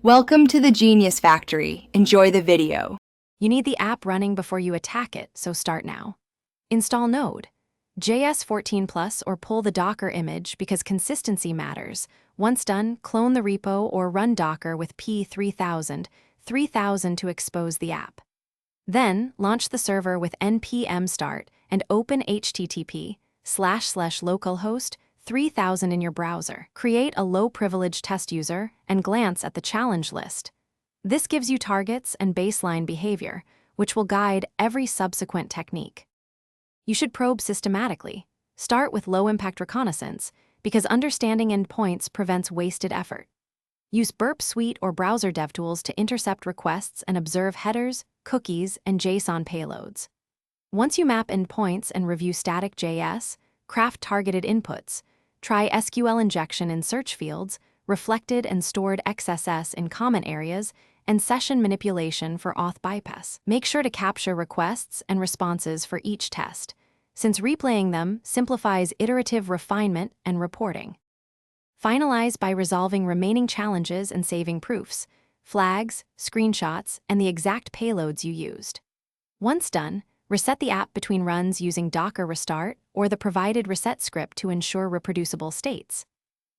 Welcome to the Genius Factory. Enjoy the video. You need the app running before you attack it, so start now. Install Node, JS 14 Plus, or pull the Docker image because consistency matters. Once done, clone the repo or run Docker with P3000 to expose the app. Then, launch the server with npm start and open http://localhost 3000 in your browser. Create a low-privilege test user and glance at the challenge list. This gives you targets and baseline behavior, which will guide every subsequent technique. You should probe systematically. Start with low-impact reconnaissance because understanding endpoints prevents wasted effort. Use Burp Suite or browser DevTools to intercept requests and observe headers, cookies, and JSON payloads. Once you map endpoints and review static JS, craft targeted inputs. Try SQL injection in search fields, reflected and stored XSS in comment areas, and session manipulation for auth bypass. Make sure to capture requests and responses for each test, since replaying them simplifies iterative refinement and reporting. Finalize by resolving remaining challenges and saving proofs, flags, screenshots, and the exact payloads you used. Once done, reset the app between runs using Docker restart or the provided reset script to ensure reproducible states.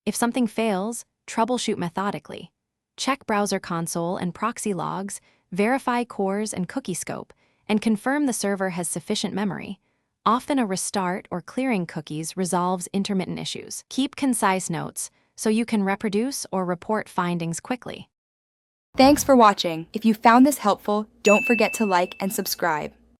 If something fails, troubleshoot methodically. Check browser console and proxy logs, verify cores and cookie scope, and confirm the server has sufficient memory. Often a restart or clearing cookies resolves intermittent issues. Keep concise notes so you can reproduce or report findings quickly. Thanks for watching. If you found this helpful, don't forget to like and subscribe.